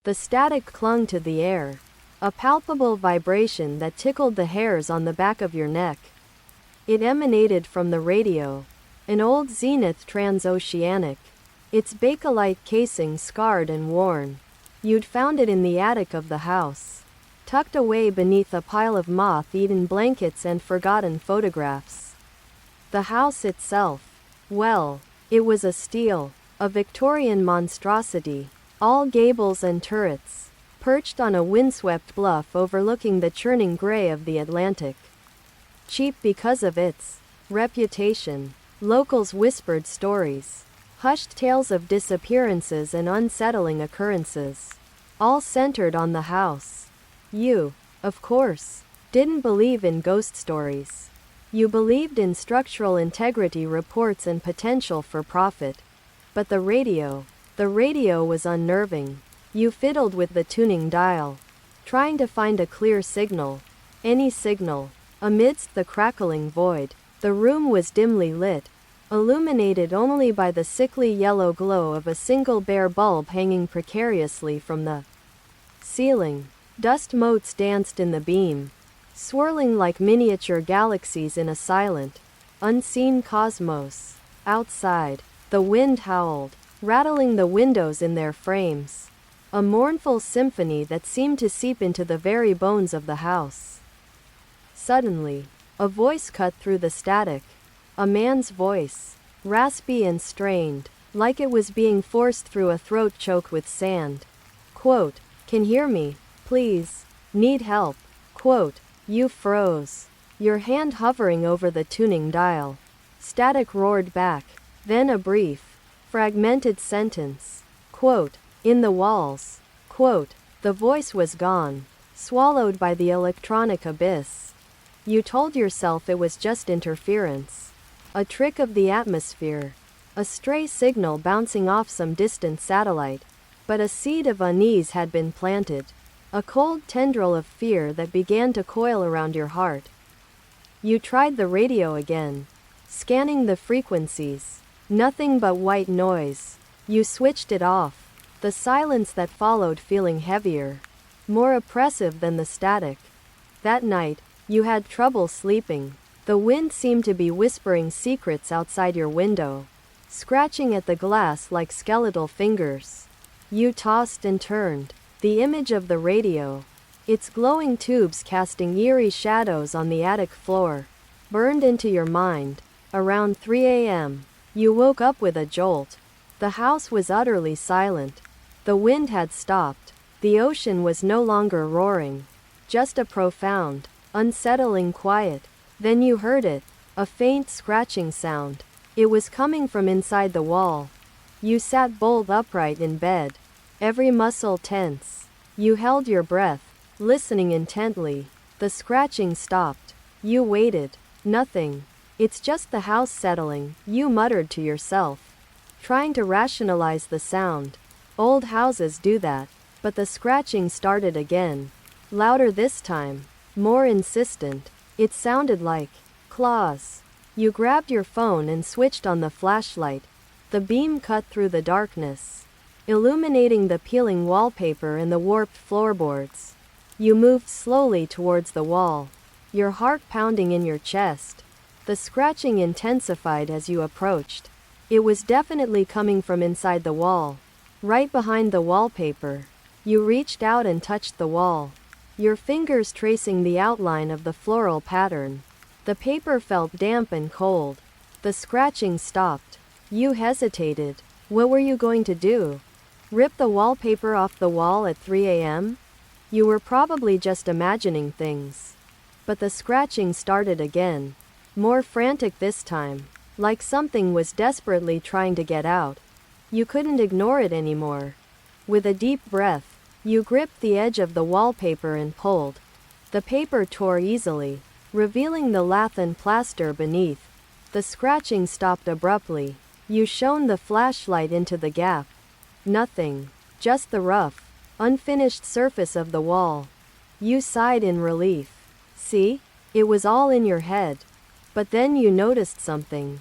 The static clung to the air, a palpable vibration that tickled the hairs on the back of your neck. It emanated from the radio, an old Zenith transoceanic, its bakelite casing scarred and worn. You'd found it in the attic of the house, tucked away beneath a pile of moth-eaten blankets and forgotten photographs. The house itself, well, it was a steel, a Victorian monstrosity, all gables and turrets, perched on a windswept bluff overlooking the churning gray of the Atlantic. Cheap because of its reputation, locals whispered stories, hushed tales of disappearances and unsettling occurrences, all centered on the house. You, of course, didn't believe in ghost stories. You believed in structural integrity reports and potential for profit. But the radio was unnerving. You fiddled with the tuning dial, trying to find a clear signal, any signal. Amidst the crackling void, the room was dimly lit, illuminated only by the sickly yellow glow of a single bare bulb hanging precariously from the ceiling. Dust motes danced in the beam, swirling like miniature galaxies in a silent, unseen cosmos. Outside, the wind howled, rattling the windows in their frames, a mournful symphony that seemed to seep into the very bones of the house. Suddenly, a voice cut through the static, a man's voice, raspy and strained, like it was being forced through a throat choked with sand. Quote, "Can hear me, please? Need help?" Quote, "You froze, your hand hovering over the tuning dial." Static roared back, then a brief, fragmented sentence. Quote, "In the walls." Quote, the voice was gone, swallowed by the electronic abyss. You told yourself it was just interference, a trick of the atmosphere, a stray signal bouncing off some distant satellite. But a seed of unease had been planted, a cold tendril of fear that began to coil around your heart. You tried the radio again, scanning the frequencies. Nothing but white noise. You switched it off, the silence that followed feeling heavier, more oppressive than the static. That night, you had trouble sleeping. The wind seemed to be whispering secrets outside your window, scratching at the glass like skeletal fingers. You tossed and turned, the image of the radio, its glowing tubes casting eerie shadows on the attic floor, burned into your mind. Around 3 a.m., you woke up with a jolt. The house was utterly silent. The wind had stopped. The ocean was no longer roaring, just a profound, unsettling quiet. Then you heard it, a faint scratching sound. It was coming from inside the wall. You sat bolt upright in bed, every muscle tense. You held your breath, listening intently. The scratching stopped. You waited. Nothing. "It's just the house settling," you muttered to yourself, trying to rationalize the sound. Old houses do that. But the scratching started again, louder this time, more insistent. It sounded like claws. You grabbed your phone and switched on the flashlight. The beam cut through the darkness, illuminating the peeling wallpaper and the warped floorboards. You moved slowly towards the wall, your heart pounding in your chest. The scratching intensified as you approached. It was definitely coming from inside the wall, right behind the wallpaper. You reached out and touched the wall, your fingers tracing the outline of the floral pattern. The paper felt damp and cold. The scratching stopped. You hesitated. What were you going to do? Rip the wallpaper off the wall at 3 a.m.? You were probably just imagining things. But the scratching started again, more frantic this time, like something was desperately trying to get out. You couldn't ignore it anymore. With a deep breath, you gripped the edge of the wallpaper and pulled. The paper tore easily, revealing the lath and plaster beneath. The scratching stopped abruptly. You shone the flashlight into the gap. Nothing, just the rough, unfinished surface of the wall. You sighed in relief. See? It was all in your head. But then you noticed something.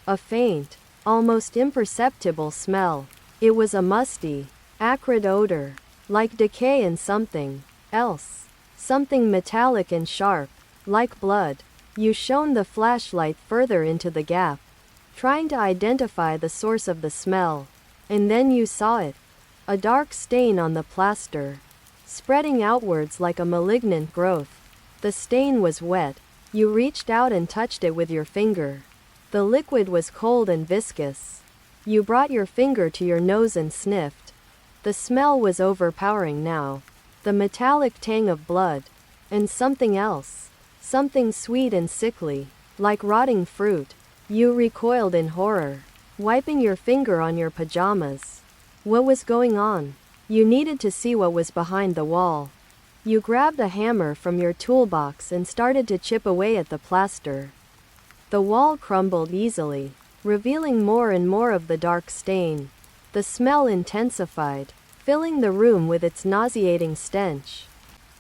A faint, almost imperceptible smell. It was a musty, acrid odor, like decay and something else. Something metallic and sharp, like blood. You shone the flashlight further into the gap, trying to identify the source of the smell. And then you saw it. A dark stain on the plaster, spreading outwards like a malignant growth. The stain was wet. You reached out and touched it with your finger. The liquid was cold and viscous. You brought your finger to your nose and sniffed. The smell was overpowering now. The metallic tang of blood. And something else. Something sweet and sickly, like rotting fruit. You recoiled in horror, wiping your finger on your pajamas. What was going on? You needed to see what was behind the wall. You grabbed a hammer from your toolbox and started to chip away at the plaster. The wall crumbled easily, revealing more and more of the dark stain. The smell intensified, filling the room with its nauseating stench.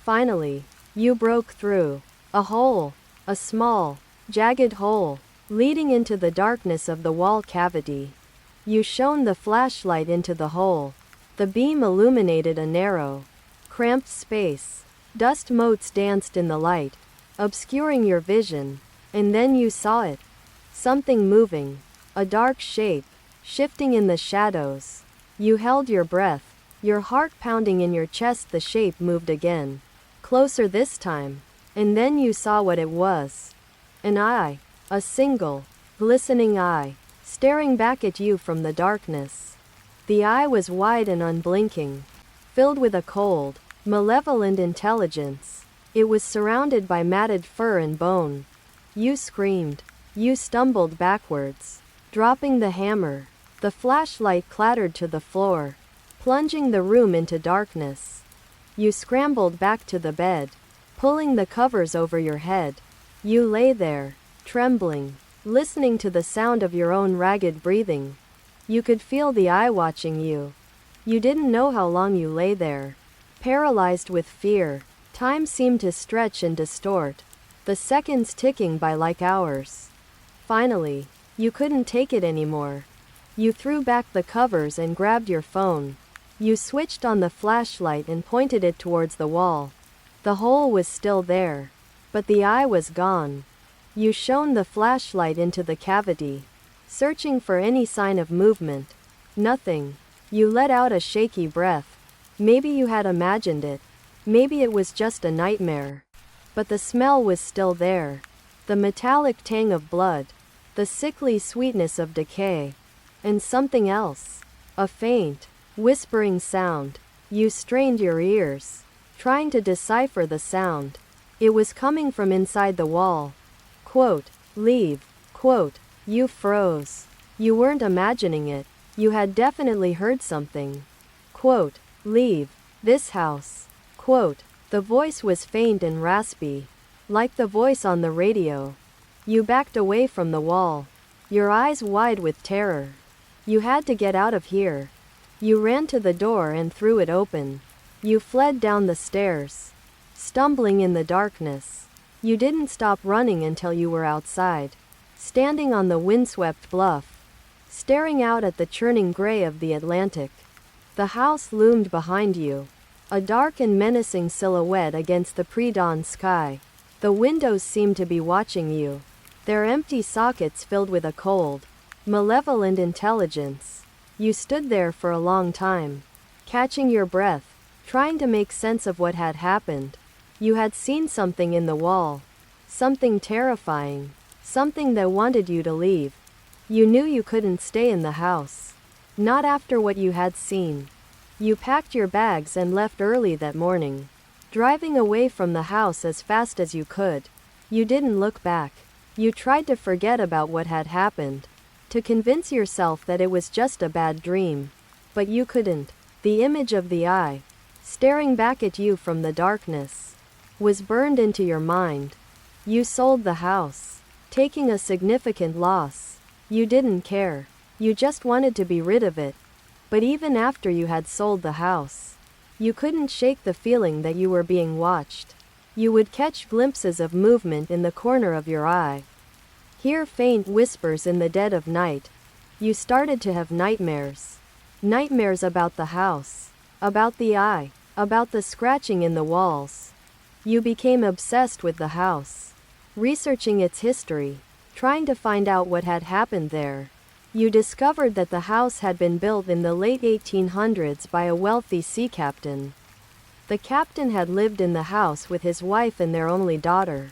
Finally, you broke through. A hole. A small, jagged hole, leading into the darkness of the wall cavity. You shone the flashlight into the hole. The beam illuminated a narrow, cramped space. Dust motes danced in the light, obscuring your vision. And then you saw it. Something moving. A dark shape, shifting in the shadows. You held your breath, your heart pounding in your chest. The shape moved again. Closer this time. And then you saw what it was. An eye. A single, glistening eye, staring back at you from the darkness. The eye was wide and unblinking, filled with a cold, malevolent intelligence. It was surrounded by matted fur and bone. You screamed. You stumbled backwards, dropping the hammer. The flashlight clattered to the floor, plunging the room into darkness. You scrambled back to the bed, pulling the covers over your head. You lay there, trembling, listening to the sound of your own ragged breathing. You could feel the eye watching you. You didn't know how long you lay there, paralyzed with fear. Time seemed to stretch and distort, the seconds ticking by like hours. Finally, you couldn't take it anymore. You threw back the covers and grabbed your phone. You switched on the flashlight and pointed it towards the wall. The hole was still there, but the eye was gone. You shone the flashlight into the cavity, searching for any sign of movement. Nothing. You let out a shaky breath. Maybe you had imagined it. Maybe it was just a nightmare. But the smell was still there. The metallic tang of blood. The sickly sweetness of decay. And something else. A faint, whispering sound. You strained your ears, trying to decipher the sound. It was coming from inside the wall. Quote, leave. Quote, you froze. You weren't imagining it. You had definitely heard something. Quote, leave this house. Quote, the voice was faint and raspy, like the voice on the radio. You backed away from the wall, your eyes wide with terror. You had to get out of here. You ran to the door and threw it open. You fled down the stairs, stumbling in the darkness. You didn't stop running until you were outside, standing on the windswept bluff, staring out at the churning gray of the Atlantic. The house loomed behind you, a dark and menacing silhouette against the pre-dawn sky. The windows seemed to be watching you, their empty sockets filled with a cold, malevolent intelligence. You stood there for a long time, catching your breath, trying to make sense of what had happened. You had seen something in the wall, something terrifying, something that wanted you to leave. You knew you couldn't stay in the house, not after what you had seen. You packed your bags and left early that morning, driving away from the house as fast as you could. You didn't look back. You tried to forget about what had happened, to convince yourself that it was just a bad dream. But you couldn't. The image of the eye, staring back at you from the darkness, was burned into your mind. You sold the house, taking a significant loss. You didn't care. You just wanted to be rid of it. But even after you had sold the house, you couldn't shake the feeling that you were being watched. You would catch glimpses of movement in the corner of your eye, hear faint whispers in the dead of night. You started to have nightmares. Nightmares about the house, about the eye, about the scratching in the walls. You became obsessed with the house, researching its history, trying to find out what had happened there. You discovered that the house had been built in the late 1800s by a wealthy sea captain. The captain had lived in the house with his wife and their only daughter.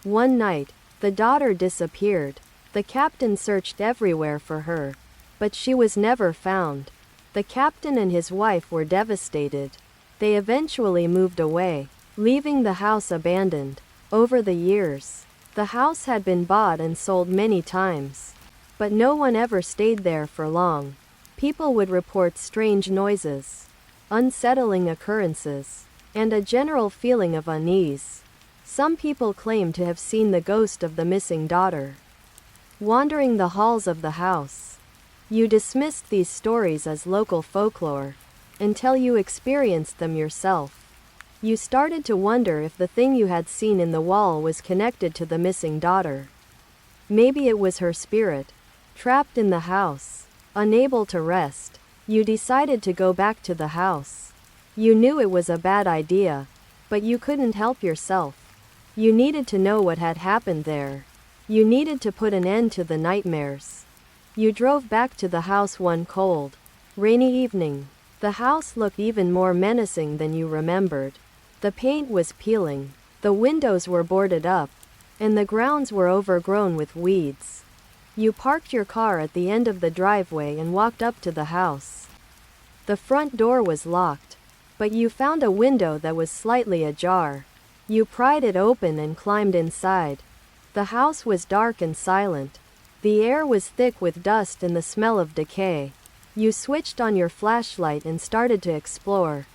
One night, the daughter disappeared. The captain searched everywhere for her, but she was never found. The captain and his wife were devastated. They eventually moved away, leaving the house abandoned. Over the years, the house had been bought and sold many times, but no one ever stayed there for long. People would report strange noises, unsettling occurrences, and a general feeling of unease. Some people claimed to have seen the ghost of the missing daughter wandering the halls of the house. You dismissed these stories as local folklore until you experienced them yourself. You started to wonder if the thing you had seen in the wall was connected to the missing daughter. Maybe it was her spirit, trapped in the house, unable to rest. You decided to go back to the house. You knew it was a bad idea, but you couldn't help yourself. You needed to know what had happened there. You needed to put an end to the nightmares. You drove back to the house one cold, rainy evening. The house looked even more menacing than you remembered. The paint was peeling, the windows were boarded up, and the grounds were overgrown with weeds. You parked your car at the end of the driveway and walked up to the house. The front door was locked, but you found a window that was slightly ajar. You pried it open and climbed inside. The house was dark and silent. The air was thick with dust and the smell of decay. You switched on your flashlight and started to explore.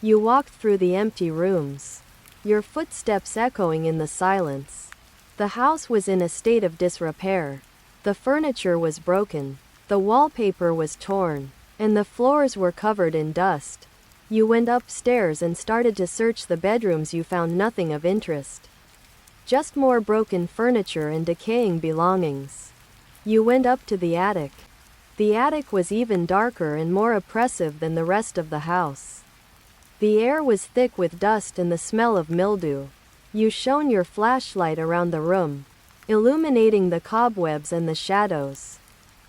You walked through the empty rooms, your footsteps echoing in the silence. The house was in a state of disrepair. The furniture was broken, the wallpaper was torn, and the floors were covered in dust. You went upstairs and started to search the bedrooms. You found nothing of interest, just more broken furniture and decaying belongings. You went up to the attic. The attic was even darker and more oppressive than the rest of the house. The air was thick with dust and the smell of mildew. You shone your flashlight around the room, illuminating the cobwebs and the shadows.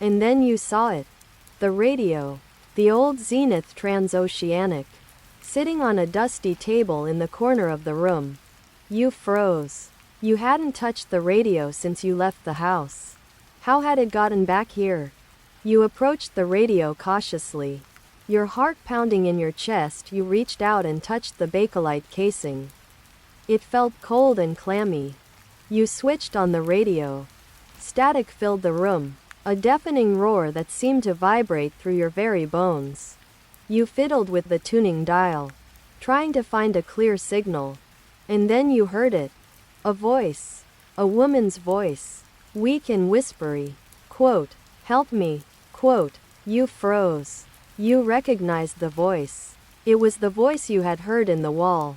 And then you saw it. The radio, the old Zenith transoceanic, sitting on a dusty table in the corner of the room. You froze. You hadn't touched the radio since you left the house. How had it gotten back here? You approached the radio cautiously. Your heart pounding in your chest, you reached out and touched the bakelite casing. It felt cold and clammy. You switched on the radio. Static filled the room, a deafening roar that seemed to vibrate through your very bones. You fiddled with the tuning dial, trying to find a clear signal. And then you heard it. A voice. A woman's voice. Weak and whispery. Quote, "Help me." Quote, you froze. You recognized the voice. It was the voice you had heard in the wall.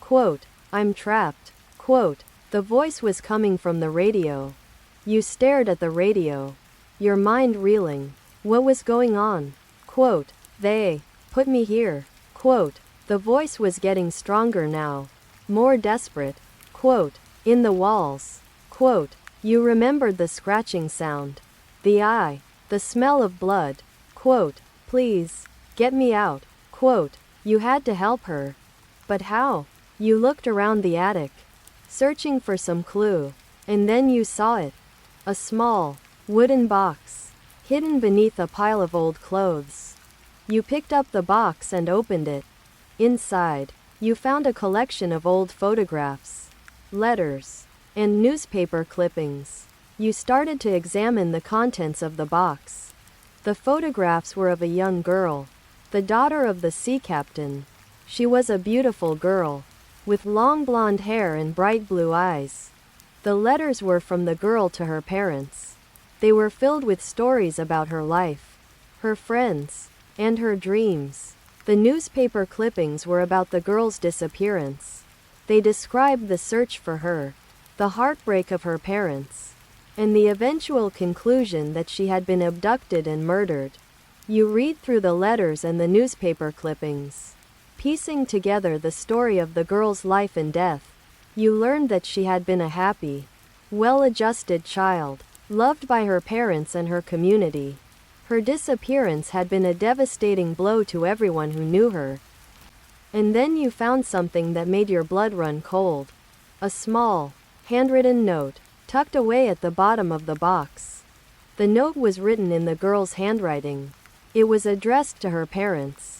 Quote, "I'm trapped." Quote, the voice was coming from the radio. You stared at the radio, your mind reeling. What was going on? Quote, "They put me here." Quote, the voice was getting stronger now, more desperate. Quote, "In the walls." Quote, you remembered the scratching sound, the eye, the smell of blood. Quote, "Please, get me out." Quote, you had to help her. But how? You looked around the attic, searching for some clue, and then you saw it. A small, wooden box, hidden beneath a pile of old clothes. You picked up the box and opened it. Inside, you found a collection of old photographs, letters, and newspaper clippings. You started to examine the contents of the box. The photographs were of a young girl, the daughter of the sea captain. She was a beautiful girl, with long blonde hair and bright blue eyes. The letters were from the girl to her parents. They were filled with stories about her life, her friends, and her dreams. The newspaper clippings were about the girl's disappearance. They described the search for her, the heartbreak of her parents, and the eventual conclusion that she had been abducted and murdered. You read through the letters and the newspaper clippings, Piecing together the story of the girl's life and death, you learned that she had been a happy, well-adjusted child, loved by her parents and her community. Her disappearance had been a devastating blow to everyone who knew her. And then you found something that made your blood run cold. A small, handwritten note, tucked away at the bottom of the box. The note was written in the girl's handwriting. It was addressed to her parents.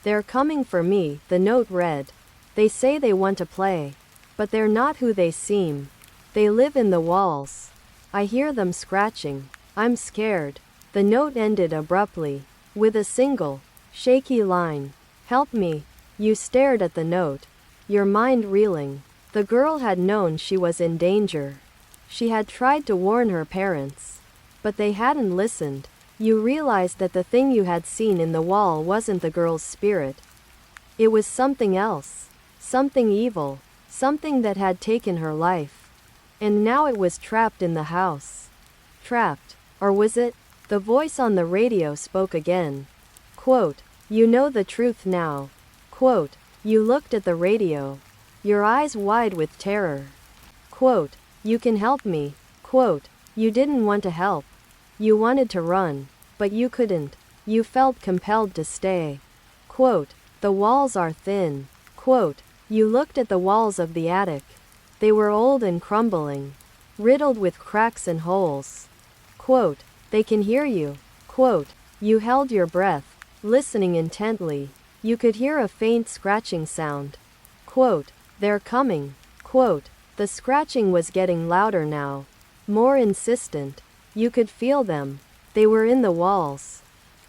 "They're coming for me," the note read. "They say they want to play. But they're not who they seem. They live in the walls. I hear them scratching. I'm scared." The note ended abruptly, with a single, shaky line. "Help me." You stared at the note, your mind reeling. The girl had known she was in danger. She had tried to warn her parents, but they hadn't listened. You realized that the thing you had seen in the wall wasn't the girl's spirit. It was something else. Something evil. Something that had taken her life. And now it was trapped in the house. Trapped. Or was it? The voice on the radio spoke again. Quote, "You know the truth now." Quote, "You looked at the radio, your eyes wide with terror." Quote, "You can help me." Quote, "You didn't want to help. You wanted to run, but you couldn't. You felt compelled to stay." Quote, "The walls are thin." Quote, "You looked at the walls of the attic. They were old and crumbling, riddled with cracks and holes." Quote, "They can hear you." Quote, "You held your breath, listening intently. You could hear a faint scratching sound." Quote, "They're coming." Quote, "The scratching was getting louder now, more insistent. You could feel them. They were in the walls,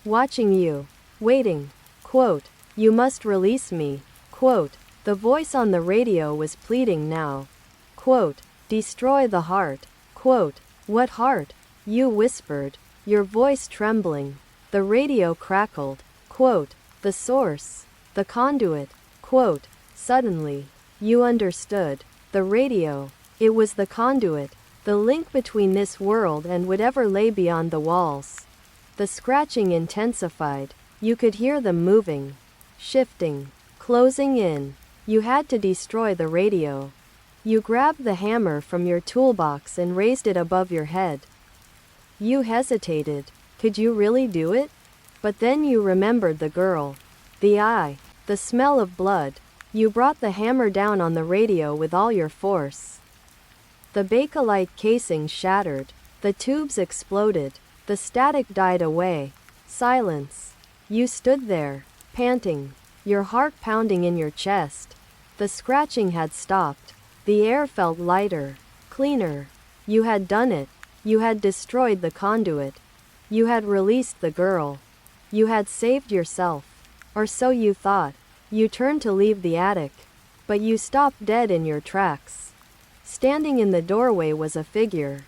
watching you, waiting." Quote, "You must release me." Quote, the voice on the radio was pleading now. Quote, "Destroy the heart." Quote, "What heart?" You whispered, your voice trembling. The radio crackled. Quote, "The source. The conduit." Quote, suddenly, you understood. The radio. It was the conduit. The link between this world and whatever lay beyond the walls. The scratching intensified. You could hear them moving, shifting, closing in. You had to destroy the radio. You grabbed the hammer from your toolbox and raised it above your head. You hesitated. Could you really do it? But then you remembered the girl. The eye. The smell of blood. You brought the hammer down on the radio with all your force. The bakelite casing shattered. The tubes exploded. The static died away. Silence. You stood there, panting, your heart pounding in your chest. The scratching had stopped. The air felt lighter, cleaner. You had done it. You had destroyed the conduit. You had released the girl. You had saved yourself. Or so you thought. You turned to leave the attic. But you stopped dead in your tracks. Standing in the doorway was a figure.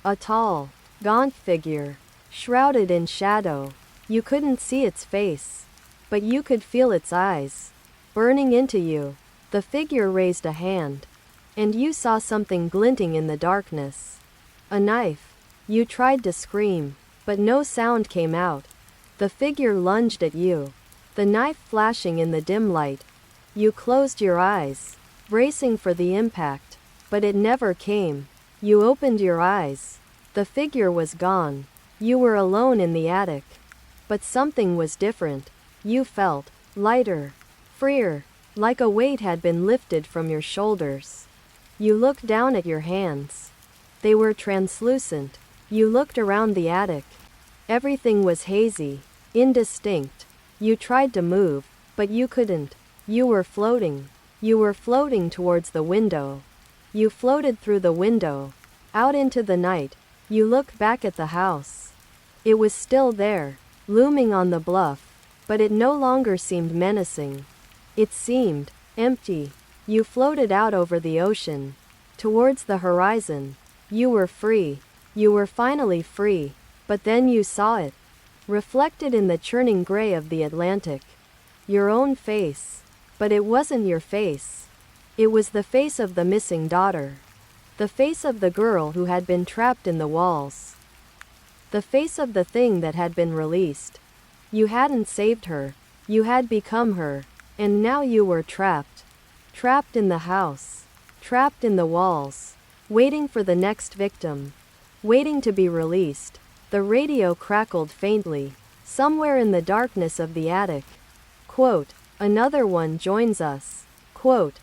A tall, gaunt figure, shrouded in shadow. You couldn't see its face, but you could feel its eyes, burning into you. The figure raised a hand, and you saw something glinting in the darkness. A knife. You tried to scream, but no sound came out. The figure lunged at you, the knife flashing in the dim light. You closed your eyes, bracing for the impact, but it never came. You opened your eyes. The figure was gone. You were alone in the attic. But something was different. You felt lighter, freer, like a weight had been lifted from your shoulders. You looked down at your hands. They were translucent. You looked around the attic. Everything was hazy, indistinct. You tried to move, but you couldn't. You were floating. You were floating towards the window. You floated through the window, out into the night. You looked back at the house. It was still there, looming on the bluff, but it no longer seemed menacing. It seemed empty. You floated out over the ocean, towards the horizon. You were free. You were finally free. But then you saw it, reflected in the churning gray of the Atlantic. Your own face. But it wasn't your face. It was the face of the missing daughter. The face of the girl who had been trapped in the walls. The face of the thing that had been released. You hadn't saved her. You had become her. And now you were trapped. Trapped in the house. Trapped in the walls. Waiting for the next victim. Waiting to be released. The radio crackled faintly. Somewhere in the darkness of the attic. Quote, another one joins us. Quote,